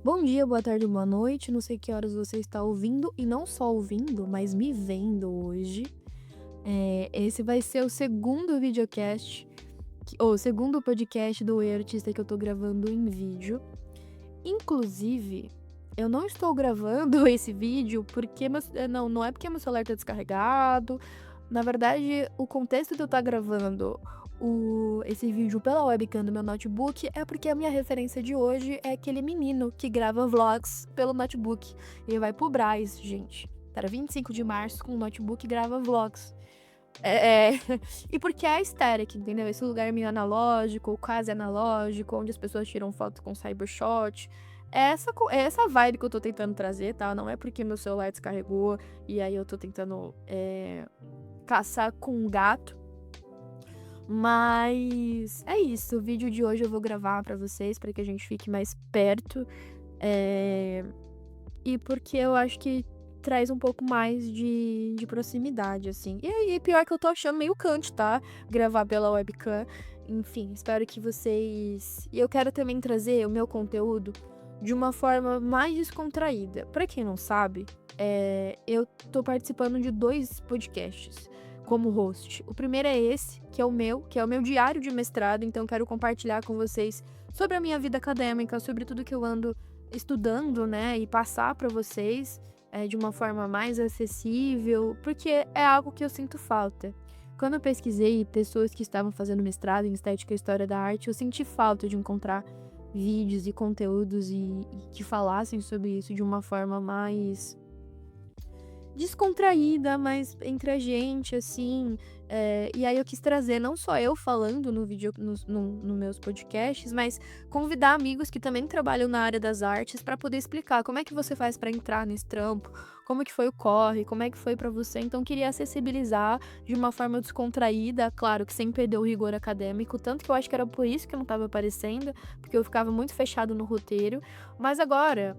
Bom dia, boa tarde, boa noite. Não sei que horas você está ouvindo e não só ouvindo, mas me vendo hoje. Esse vai ser o segundo videocast, ou o segundo podcast do Eu Artista que eu tô gravando em vídeo. Inclusive, eu não estou gravando esse vídeo porque não é porque meu celular tá descarregado. Na verdade, o contexto de eu estar gravando esse vídeo pela webcam do meu notebook é porque a minha referência de hoje é aquele menino que grava vlogs pelo notebook. Ele vai pro Brás, gente. Para 25 de março com o notebook e grava vlogs. E porque é a aesthetic, entendeu? Esse lugar meio analógico, quase analógico, onde as pessoas tiram foto com cybershot. É essa vibe que eu tô tentando trazer, tá? Não é porque meu celular descarregou e aí eu tô tentando caçar com um gato. Mas é isso, o vídeo de hoje eu vou gravar pra vocês, pra que a gente fique mais perto. E porque eu acho que traz um pouco mais de proximidade, assim. E aí, pior que eu tô achando meio cante, tá? Gravar pela webcam. Enfim, espero que vocês. E eu quero também trazer o meu conteúdo de uma forma mais descontraída. Pra quem não sabe, eu tô participando de 2 podcasts como host. O primeiro é esse, que é o meu diário de mestrado, então eu quero compartilhar com vocês sobre a minha vida acadêmica, sobre tudo que eu ando estudando, né, e passar para vocês de uma forma mais acessível, porque é algo que eu sinto falta. Quando eu pesquisei pessoas que estavam fazendo mestrado em estética e história da arte, eu senti falta de encontrar vídeos e conteúdos e que falassem sobre isso de uma forma mais descontraída, mas entre a gente, assim. E aí eu quis trazer não só eu falando no vídeo, no meus podcasts, mas convidar amigos que também trabalham na área das artes para poder explicar como é que você faz para entrar nesse trampo, como é que foi o corre, como é que foi para você. Então queria acessibilizar de uma forma descontraída, claro que sem perder o rigor acadêmico, tanto que eu acho que era por isso que eu não estava aparecendo, porque eu ficava muito fechado no roteiro. Mas agora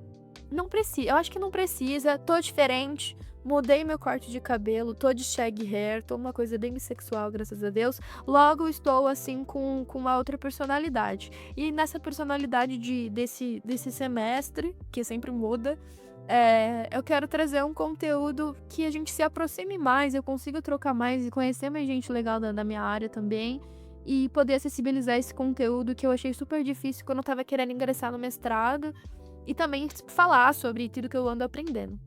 não precisa, eu acho que não precisa, tô diferente. Mudei meu corte de cabelo, tô de shag hair, tô uma coisa bem bissexual, graças a Deus. Logo estou assim com uma outra personalidade. E nessa personalidade desse semestre, que sempre muda, eu quero trazer um conteúdo que a gente se aproxime mais, eu consiga trocar mais e conhecer mais gente legal da minha área também. E poder acessibilizar esse conteúdo que eu achei super difícil quando eu tava querendo ingressar no mestrado. E também falar sobre tudo que eu ando aprendendo.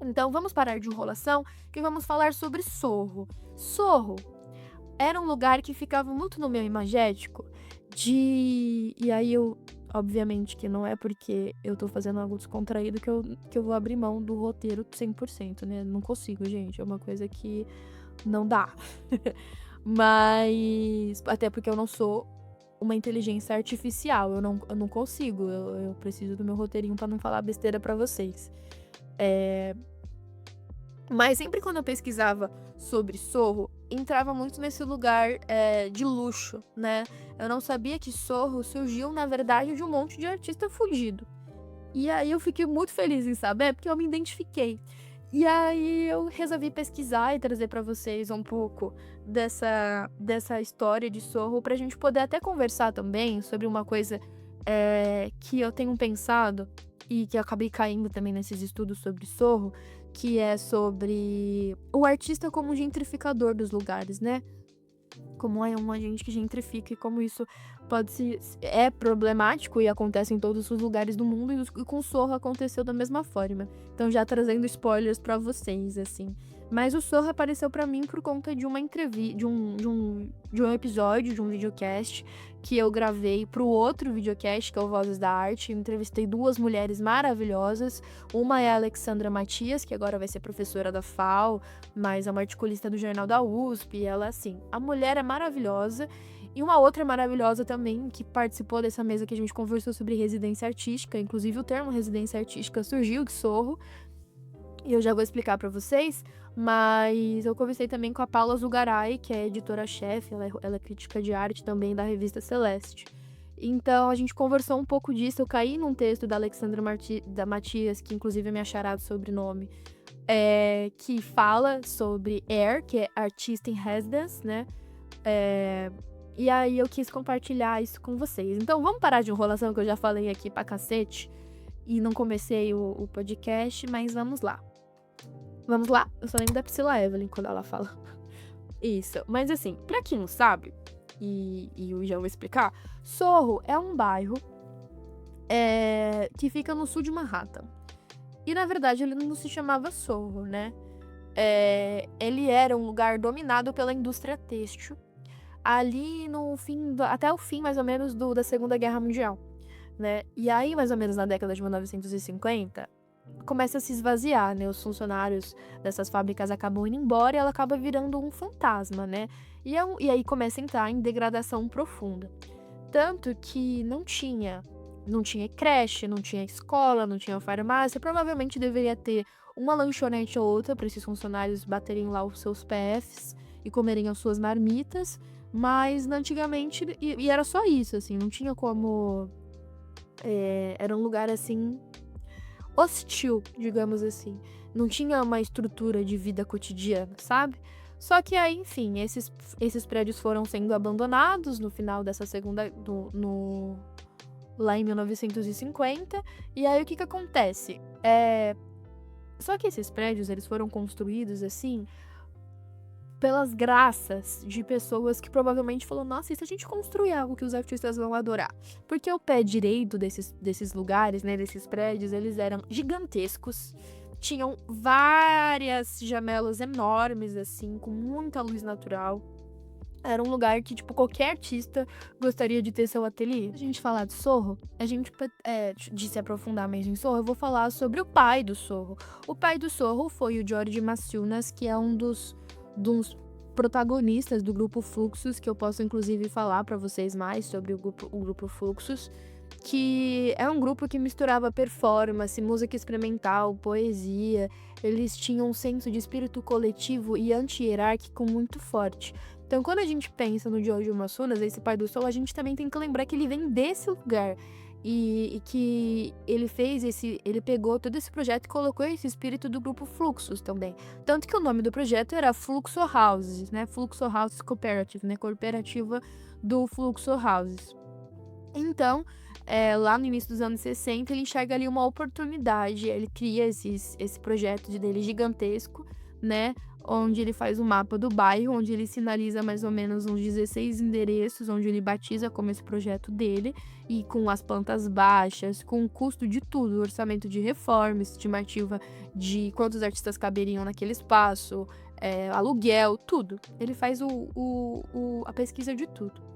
Então vamos parar de enrolação que vamos falar sobre Sorro. Sorro era um lugar que ficava muito no meu imagético e aí eu, obviamente que não é porque eu tô fazendo algo descontraído que eu vou abrir mão do roteiro 100%, né? Não consigo, gente, é uma coisa que não dá. Mas até porque eu não sou uma inteligência artificial, eu não consigo, eu preciso do meu roteirinho pra não falar besteira pra vocês. Mas sempre quando eu pesquisava sobre Sorro, entrava muito nesse lugar de luxo, né? Eu não sabia que Sorro surgiu, na verdade, de um monte de artista fudido. E aí eu fiquei muito feliz em saber, porque eu me identifiquei. E aí eu resolvi pesquisar e trazer pra vocês um pouco dessa história de Sorro, pra gente poder até conversar também sobre uma coisa que eu tenho pensado e que eu acabei caindo também nesses estudos sobre Sorro, que é sobre o artista como gentrificador dos lugares, né? Como é um agente que gentrifica e como isso é problemático e acontece em todos os lugares do mundo e com Sorro aconteceu da mesma forma. Então já trazendo spoilers pra vocês, assim. Mas o Sorro apareceu pra mim por conta de uma entrevista, de um episódio, de um videocast que eu gravei pro outro videocast, que é o Vozes da Arte. Eu entrevistei 2 mulheres maravilhosas. Uma é a Alexandra Matias, que agora vai ser professora da FAO, mas é uma articulista do Jornal da USP. E ela, assim, a mulher é maravilhosa. E uma outra maravilhosa também, que participou dessa mesa que a gente conversou sobre residência artística. Inclusive, o termo residência artística surgiu de Sorro. E eu já vou explicar pra vocês. Mas eu conversei também com a Paula Zugaray, que é editora-chefe. Ela é crítica de arte também da revista Celeste. Então, a gente conversou um pouco disso. Eu caí num texto da Alexandra Matias, que inclusive é minha charada sobrenome, que fala sobre Air, que é Artist in Residence, né? E aí eu quis compartilhar isso com vocês. Então vamos parar de enrolação que eu já falei aqui pra cacete e não comecei o podcast, mas vamos lá. Vamos lá? Eu só lembro da Priscila Evelyn quando ela fala. Isso. Mas assim, pra quem não sabe, e eu já vou explicar, Sorro é um bairro que fica no sul de Manhattan. E na verdade ele não se chamava Sorro, né? Ele era um lugar dominado pela indústria têxtil. Ali no fim, até o fim mais ou menos da Segunda Guerra Mundial, né? E aí, mais ou menos na década de 1950, começa a se esvaziar, né? Os funcionários dessas fábricas acabam indo embora e ela acaba virando um fantasma, né? E aí começa a entrar em degradação profunda. Tanto que não tinha creche, não tinha escola, não tinha farmácia. Provavelmente deveria ter uma lanchonete ou outra para esses funcionários baterem lá os seus PFs e comerem as suas marmitas. Mas antigamente, e era só isso, assim, não tinha como. Era um lugar assim hostil, digamos assim. Não tinha uma estrutura de vida cotidiana, sabe? Só que aí, enfim, esses prédios foram sendo abandonados no final dessa segunda. Lá em 1950. E aí o que acontece? Só que esses prédios, eles foram construídos assim pelas graças de pessoas que provavelmente falaram, nossa, e se a gente construir algo que os artistas vão adorar? Porque o pé direito desses lugares, né, desses prédios, eles eram gigantescos, tinham várias janelas enormes, assim, com muita luz natural. Era um lugar que, tipo, qualquer artista gostaria de ter seu ateliê. A gente falar de Sorro, de se aprofundar mais em Sorro, eu vou falar sobre o pai do Sorro. O pai do Sorro foi o George Maciunas, que é um dos protagonistas do grupo Fluxus, que eu posso inclusive falar para vocês mais sobre o grupo Fluxus, que é um grupo que misturava performance, música experimental, poesia. Eles tinham um senso de espírito coletivo e anti-hierárquico muito forte. Então, quando a gente pensa no George Maciunas, esse pai do sol, a gente também tem que lembrar que ele vem desse lugar. E que ele pegou todo esse projeto e colocou esse espírito do grupo Fluxus também. Tanto que o nome do projeto era Fluxo Houses, né? Fluxo Houses Cooperative, né? Cooperativa do Fluxo Houses. Então, lá no início dos anos 60, ele enxerga ali uma oportunidade, ele cria esse projeto dele gigantesco, né? Onde ele faz o mapa do bairro, onde ele sinaliza mais ou menos uns 16 endereços, onde ele batiza como esse projeto dele, e com as plantas baixas, com o custo de tudo, orçamento de reforma, estimativa de quantos artistas caberiam naquele espaço, aluguel, tudo. Ele faz a pesquisa de tudo.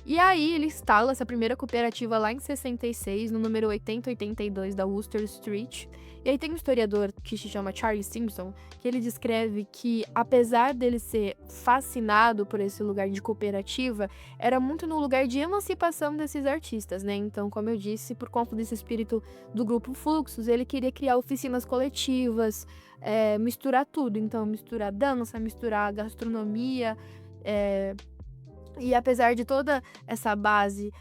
E aí ele instala essa primeira cooperativa lá em 66, no número 8082 da Wooster Street. E aí tem um historiador que se chama Charlie Simpson, que ele descreve que, apesar dele ser fascinado por esse lugar de cooperativa, era muito no lugar de emancipação desses artistas, né? Então, como eu disse, por conta desse espírito do grupo Fluxus, ele queria criar oficinas coletivas, misturar tudo. Então, misturar dança, misturar gastronomia, e apesar de toda essa base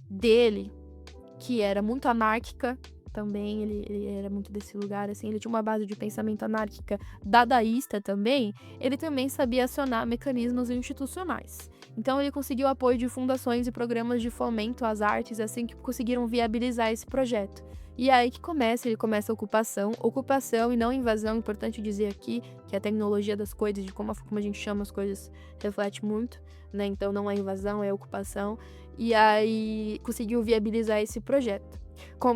dele, que era muito anárquica também, ele era muito desse lugar, assim, ele tinha uma base de pensamento anárquica dadaísta também, ele também sabia acionar mecanismos institucionais. Então ele conseguiu apoio de fundações e programas de fomento às artes, assim, que conseguiram viabilizar esse projeto. E aí que ele começa a ocupação e não invasão, importante dizer aqui que a tecnologia das coisas, de como a gente chama as coisas, reflete muito, né? Então não é invasão, é ocupação. E aí conseguiu viabilizar esse projeto.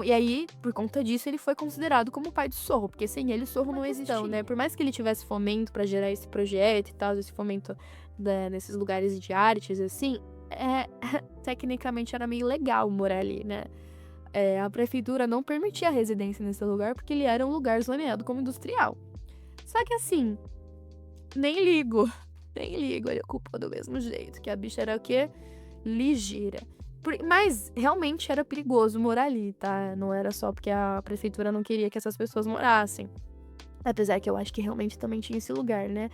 E aí, por conta disso, ele foi considerado como o pai do Sorro, porque sem ele o Sorro não existia, né? Por mais que ele tivesse fomento para gerar esse projeto e tal, esse fomento nesses lugares de artes, assim, tecnicamente era meio legal morar ali, né? A prefeitura não permitia a residência nesse lugar porque ele era um lugar zoneado como industrial. Só que assim, nem ligo, ele ocupou do mesmo jeito, que a bicha era o quê? Ligeira. Mas realmente era perigoso morar ali, tá? Não era só porque a prefeitura não queria que essas pessoas morassem. Apesar que eu acho que realmente também tinha esse lugar, né?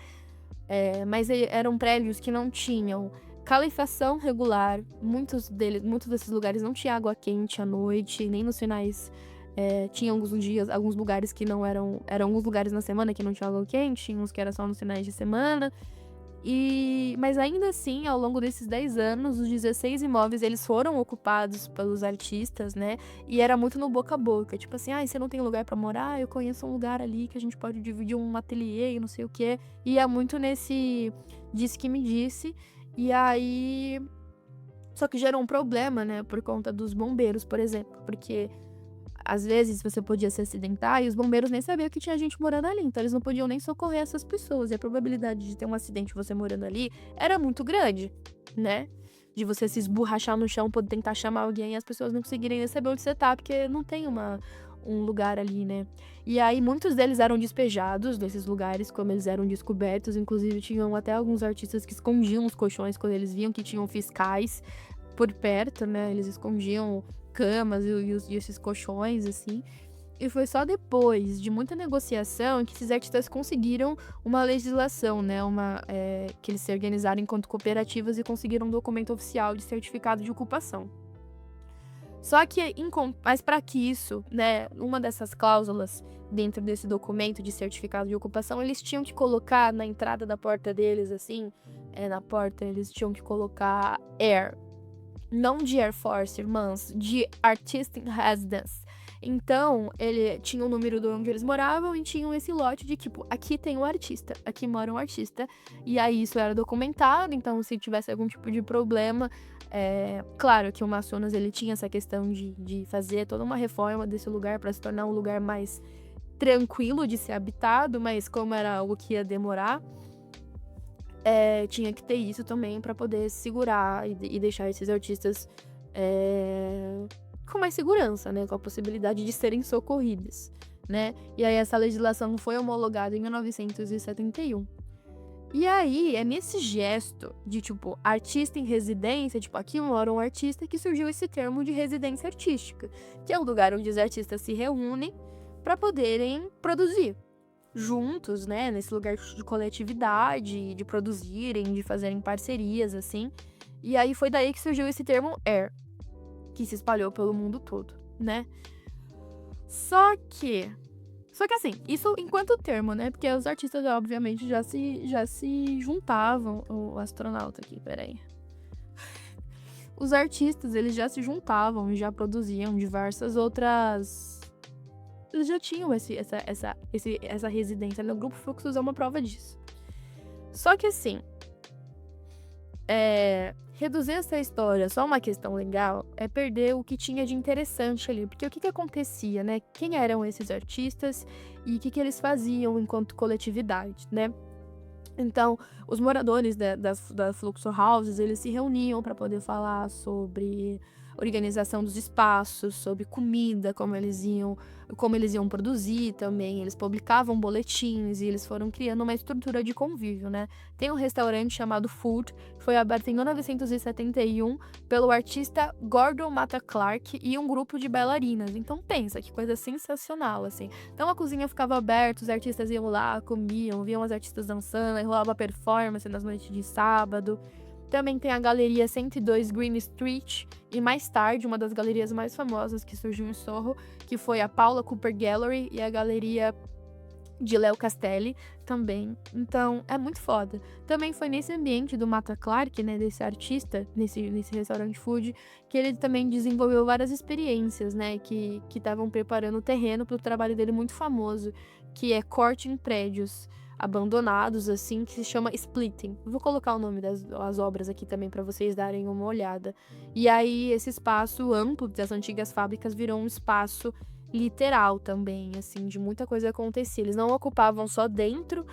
Mas eram prédios que não tinham calefação regular. Muitos desses lugares não tinha água quente à noite, nem nos finais. Tinha alguns lugares que não eram alguns lugares na semana que não tinha água quente, tinha uns que era só nos finais de semana. Mas ainda assim, ao longo desses 10 anos, os 16 imóveis, eles foram ocupados pelos artistas, né? E era muito no boca a boca. Tipo assim, você não tem lugar pra morar? Eu conheço um lugar ali que a gente pode dividir um ateliê e não sei o quê. E é muito nesse disse que me disse. E aí... Só que gerou um problema, né? Por conta dos bombeiros, por exemplo. Porque... Às vezes você podia se acidentar e os bombeiros nem sabiam que tinha gente morando ali, então eles não podiam nem socorrer essas pessoas. E a probabilidade de ter um acidente você morando ali era muito grande, né? De você se esborrachar no chão, poder tentar chamar alguém e as pessoas não conseguirem nem saber onde você tá, porque não tem um lugar ali, né? E aí muitos deles eram despejados desses lugares, como eles eram descobertos. Inclusive tinham até alguns artistas que escondiam os colchões quando eles viam que tinham fiscais por perto, né? Eles escondiam camas e esses colchões, assim. E foi só depois de muita negociação que esses artistas conseguiram uma legislação, né? Que eles se organizaram enquanto cooperativas e conseguiram um documento oficial de certificado de ocupação. Só que, mas para que isso, né? Uma dessas cláusulas dentro desse documento de certificado de ocupação, eles tinham que colocar na entrada da porta deles, assim, na porta, eles tinham que colocar Air. Não de Air Force, irmãs, de Artistic Residence. Então, ele tinha o número de onde eles moravam e tinham esse lote de tipo, aqui tem um artista, aqui mora um artista. E aí isso era documentado, então se tivesse algum tipo de problema, claro que o Amazonas ele tinha essa questão de fazer toda uma reforma desse lugar para se tornar um lugar mais tranquilo de ser habitado, mas como era algo que ia demorar, tinha que ter isso também para poder segurar e deixar esses artistas com mais segurança, né? Com a possibilidade de serem socorridos, né? E aí essa legislação foi homologada em 1971. E aí, é nesse gesto de, tipo, artista em residência, tipo, aqui mora um artista, que surgiu esse termo de residência artística, que é um lugar onde os artistas se reúnem para poderem produzir juntos, né, nesse lugar de coletividade, de produzirem, de fazerem parcerias, assim. E aí foi daí que surgiu esse termo Air, que se espalhou pelo mundo todo, né? Só que assim, isso enquanto termo, né? Porque os artistas, obviamente, já se juntavam. O astronauta aqui, peraí. Os artistas, eles já se juntavam e já produziam diversas outras... Eles já tinham essa residência, né? O Grupo Fluxus é uma prova disso. Só que assim, reduzir essa história só uma questão legal é perder o que tinha de interessante ali. Porque o que acontecia, né? Quem eram esses artistas e o que eles faziam enquanto coletividade, né? Então, os moradores da Fluxo Houses, eles se reuniam para poder falar sobre organização dos espaços, sobre comida, como eles iam produzir também. Eles publicavam boletins e eles foram criando uma estrutura de convívio, né? Tem um restaurante chamado Food, que foi aberto em 1971 pelo artista Gordon Matta Clark e um grupo de bailarinas. Então pensa, que coisa sensacional, assim. Então a cozinha ficava aberta, os artistas iam lá, comiam, viam as artistas dançando, aí rolava performance nas noites de sábado. Também tem a Galeria 102 Green Street e mais tarde uma das galerias mais famosas que surgiu em Soho, que foi a Paula Cooper Gallery e a Galeria de Leo Castelli também. Então, é muito foda. Também foi nesse ambiente do Matta Clark, né, desse artista, nesse restaurante food, que ele também desenvolveu várias experiências, né, que estavam preparando o terreno para o trabalho dele muito famoso, que é corte em prédios abandonados, assim, que se chama Splitting. Vou colocar o nome das obras aqui também para vocês darem uma olhada. E aí, esse espaço amplo das antigas fábricas virou um espaço literal também, assim, de muita coisa acontecer. Eles não ocupavam só dentro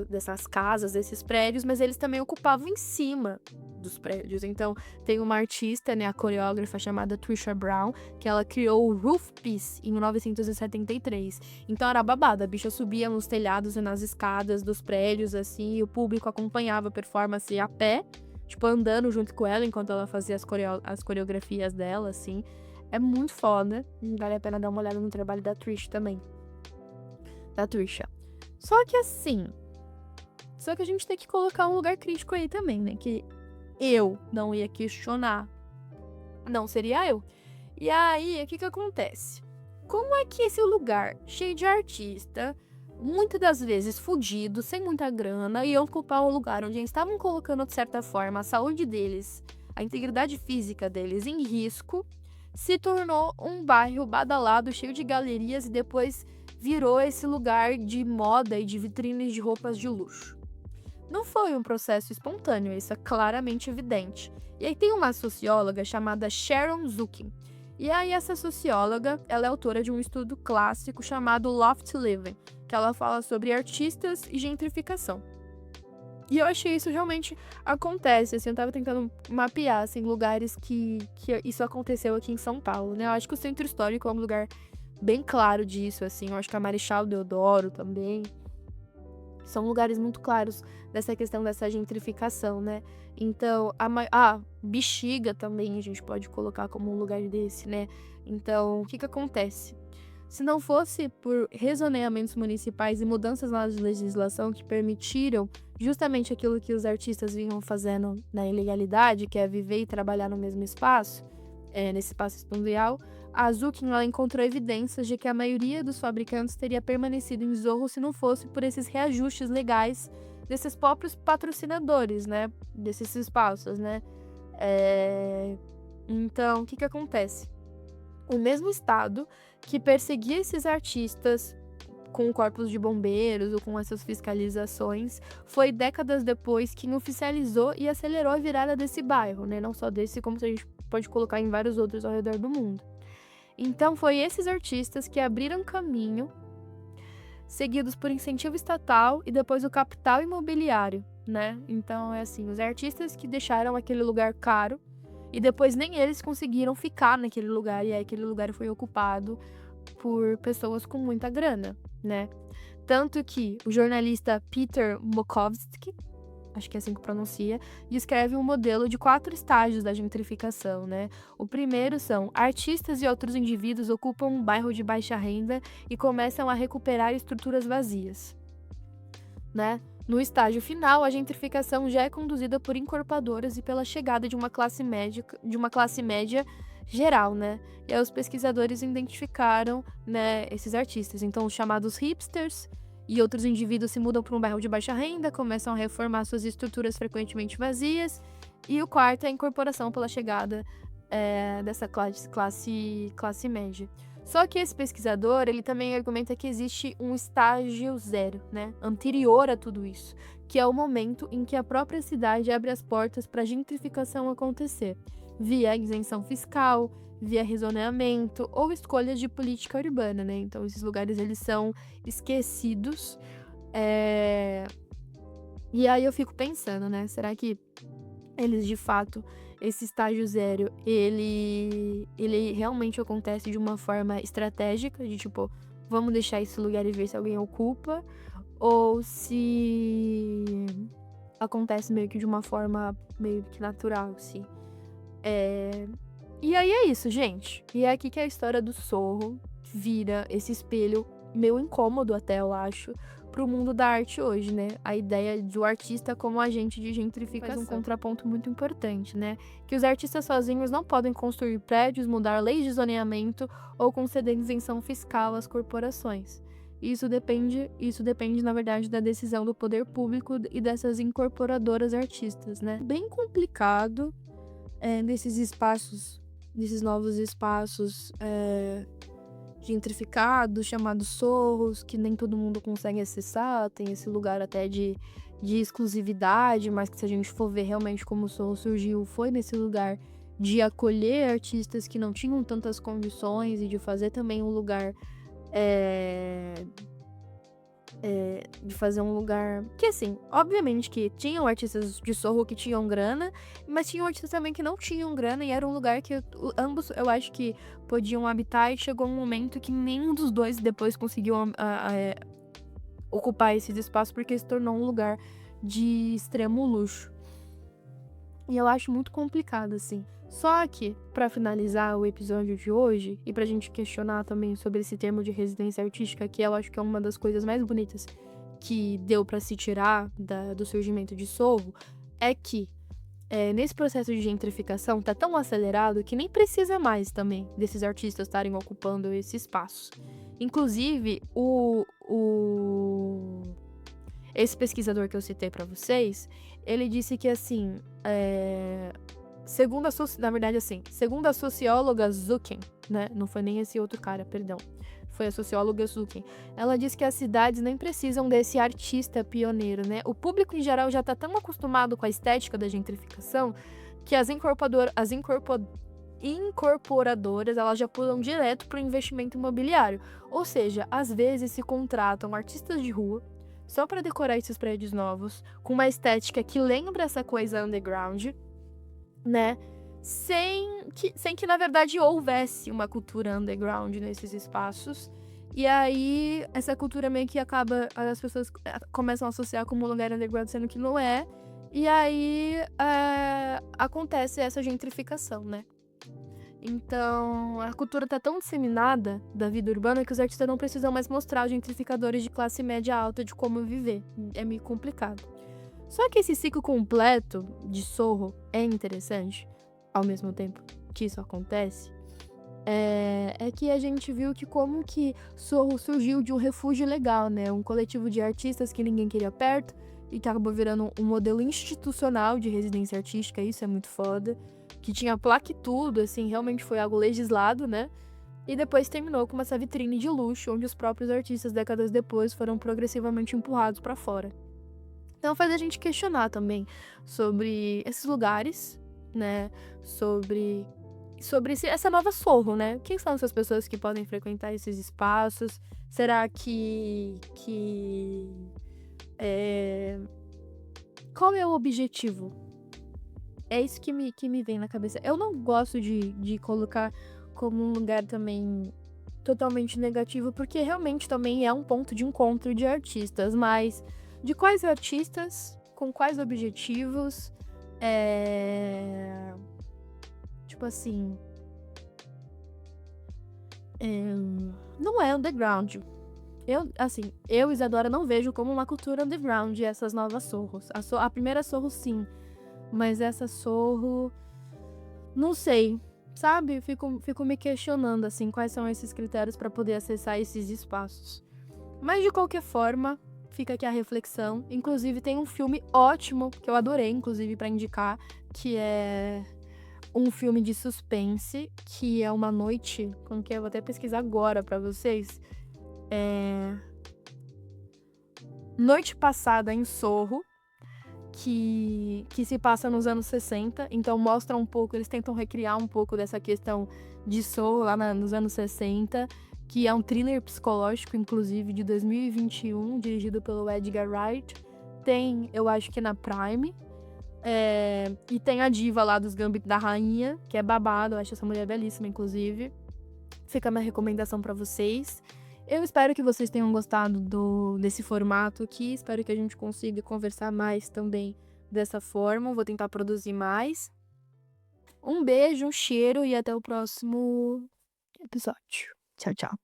dessas casas, desses prédios, mas eles também ocupavam em cima dos prédios. Então, tem uma artista, né, a coreógrafa chamada Trisha Brown, que ela criou o Roof Piece em 1973. Então, era babada. A bicha subia nos telhados e nas escadas dos prédios, assim, e o público acompanhava a performance a pé, tipo, andando junto com ela enquanto ela fazia as coreografias dela, assim. É muito foda. Vale a pena dar uma olhada no trabalho da Trish também. Da Trisha. Só que assim... Só que a gente tem que colocar um lugar crítico aí também, né? Que eu não ia questionar. Não seria eu. E aí, o que acontece? Como é que esse lugar cheio de artista muitas das vezes fudidos, sem muita grana, iam ocupar o lugar onde eles estavam colocando, de certa forma, a saúde deles, a integridade física deles em risco, se tornou um bairro badalado, cheio de galerias e depois virou esse lugar de moda e de vitrines de roupas de luxo. Não foi um processo espontâneo, isso é claramente evidente. E aí tem uma socióloga chamada Sharon Zukin. E aí essa socióloga, ela é autora de um estudo clássico chamado Loft Living, que ela fala sobre artistas e gentrificação. E eu achei isso realmente acontece, assim, eu tava tentando mapear, assim, lugares que isso aconteceu aqui em São Paulo, né? Eu acho que o Centro Histórico é um lugar bem claro disso, assim, eu acho que a Marechal Deodoro também. São lugares muito claros dessa questão dessa gentrificação, né? Então, Bexiga também a gente pode colocar como um lugar desse, né? Então, o que acontece? Se não fosse por rezoneamentos municipais e mudanças na legislação que permitiram justamente aquilo que os artistas vinham fazendo na ilegalidade, que é viver e trabalhar no mesmo espaço, nesse espaço espacial, a Zukin ela encontrou evidências de que a maioria dos fabricantes teria permanecido em Zorro se não fosse por esses reajustes legais desses próprios patrocinadores, né? Desses espaços, né? Então, o que acontece? O mesmo Estado que perseguia esses artistas com corpos de bombeiros ou com essas fiscalizações, foi décadas depois quem oficializou e acelerou a virada desse bairro, né? Não só desse, como a gente pode colocar em vários outros ao redor do mundo. Então, foi esses artistas que abriram caminho, seguidos por incentivo estatal e depois o capital imobiliário, né? Então, é assim, os artistas que deixaram aquele lugar caro e depois nem eles conseguiram ficar naquele lugar, e aí aquele lugar foi ocupado por pessoas com muita grana, né? Tanto que o jornalista Peter Mokovsky, acho que é assim que pronuncia, descreve um modelo de 4 estágios da gentrificação, né? O primeiro são artistas e outros indivíduos ocupam um bairro de baixa renda e começam a recuperar estruturas vazias, né? No estágio final, a gentrificação já é conduzida por incorporadoras e pela chegada de uma classe média geral, né? E aí os pesquisadores identificaram, né, esses artistas. Então, os chamados hipsters e outros indivíduos se mudam para um bairro de baixa renda, começam a reformar suas estruturas frequentemente vazias. E o quarto é a incorporação pela chegada dessa classe média. Só que esse pesquisador, ele também argumenta que existe um estágio zero, né, anterior a tudo isso, que é o momento em que a própria cidade abre as portas para a gentrificação acontecer, via isenção fiscal, via rezoneamento ou escolhas de política urbana, né? Então, esses lugares, eles são esquecidos. E aí eu fico pensando, né, será que eles, de fato, esse estágio zero, ele realmente acontece de uma forma estratégica, de tipo, vamos deixar esse lugar e ver se alguém ocupa, ou se acontece meio que de uma forma meio que natural, assim. E aí é isso, gente. E é aqui que a história do Sorro vira esse espelho meio incômodo até, eu acho, pro mundo da arte hoje, né? A ideia do artista como agente de gentrificação. Faz um contraponto muito importante, né? Que os artistas sozinhos não podem construir prédios, mudar leis de zoneamento ou conceder isenção fiscal às corporações. Isso depende, na verdade, da decisão do poder público e dessas incorporadoras artistas, né? Bem complicado desses novos espaços gentrificados, chamados sorros, que nem todo mundo consegue acessar, tem esse lugar até de exclusividade, mas que se a gente for ver realmente como o Sorro surgiu, foi nesse lugar de acolher artistas que não tinham tantas condições e de fazer também um lugar de fazer um lugar que, assim, obviamente que tinham artistas de Sorro que tinham grana, mas tinham artistas também que não tinham grana, e era um lugar que ambos, eu acho que podiam habitar, e chegou um momento que nenhum dos dois depois conseguiu ocupar esses espaços, porque se tornou um lugar de extremo luxo. E eu acho muito complicado, assim. Só que, pra finalizar o episódio de hoje, e pra gente questionar também sobre esse termo de residência artística, que eu acho que é uma das coisas mais bonitas que deu pra se tirar do surgimento de Sorro, é que nesse processo de gentrificação tá tão acelerado que nem precisa mais também desses artistas estarem ocupando esse espaço. Inclusive, esse pesquisador que eu citei pra vocês, ele disse que, assim, na verdade, assim, segundo a socióloga Zucken, né? Não foi nem esse outro cara, perdão. Foi a socióloga Zucken. Ela disse que as cidades nem precisam desse artista pioneiro, né? O público em geral já tá tão acostumado com a estética da gentrificação que as incorporadoras, elas já pulam direto pro investimento imobiliário. Ou seja, às vezes se contratam artistas de rua só para decorar esses prédios novos, com uma estética que lembra essa coisa underground, né? Sem que, na verdade, houvesse uma cultura underground nesses espaços. E aí, essa cultura meio que acaba, as pessoas começam a associar como um lugar underground, sendo que não é. E aí, acontece essa gentrificação, né? Então, a cultura tá tão disseminada da vida urbana que os artistas não precisam mais mostrar aos gentrificadores de classe média alta de como viver. É meio complicado. Só que esse ciclo completo de Sorro é interessante, ao mesmo tempo que isso acontece, é que a gente viu que como que Sorro surgiu de um refúgio legal, né? Um coletivo de artistas que ninguém queria perto e que acabou virando um modelo institucional de residência artística, isso é muito foda. Que tinha placa e tudo, assim, realmente foi algo legislado, né? E depois terminou com essa vitrine de luxo, onde os próprios artistas, décadas depois, foram progressivamente empurrados pra fora. Então faz a gente questionar também sobre esses lugares, né? Sobre essa nova Sorro, né? Quem são essas pessoas que podem frequentar esses espaços? Será qual é o objetivo? É isso que me vem na cabeça. Eu não gosto de colocar como um lugar também totalmente negativo, porque realmente também é um ponto de encontro de artistas, mas de quais artistas, com quais objetivos, tipo assim, não é underground. Eu, Isadora, não vejo como uma cultura underground essas novas Sorros. A primeira Sorro, sim. Mas essa Sorro, não sei, sabe? Fico me questionando, assim, quais são esses critérios para poder acessar esses espaços. Mas, de qualquer forma, fica aqui a reflexão. Inclusive, tem um filme ótimo, que eu adorei, inclusive, para indicar, que é um filme de suspense, que é Uma Noite, como que é? Eu vou até pesquisar agora para vocês. Noite Passada em Sorro, que se passa nos anos 60, então mostra um pouco, eles tentam recriar um pouco dessa questão de Sorro lá nos anos 60, que é um thriller psicológico, inclusive, de 2021, dirigido pelo Edgar Wright. Tem, eu acho que na Prime, e tem a diva lá dos Gambit da Rainha, que é babado, eu acho essa mulher belíssima, inclusive. Fica a minha recomendação pra vocês. Eu espero que vocês tenham gostado desse formato aqui. Espero que a gente consiga conversar mais também dessa forma. Vou tentar produzir mais. Um beijo, um cheiro e até o próximo episódio. Tchau, tchau.